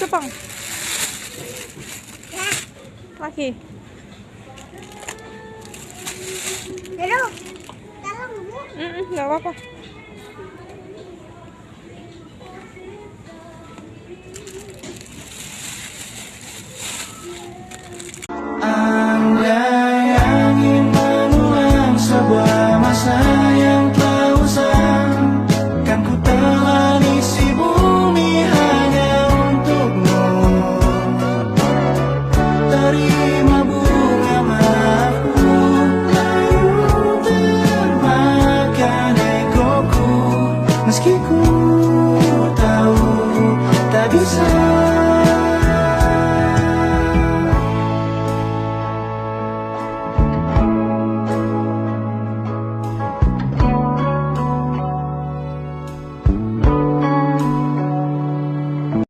Pang. Lagi. Aduh, tolong Bu. Nggak apa-apa. Andai angin mengulang sebuah masa yang telah usang, kan ku telan isi bumi hanya untukmu. Terima bunga maafku, layu termakan egoku, meski ku tahu tak bisa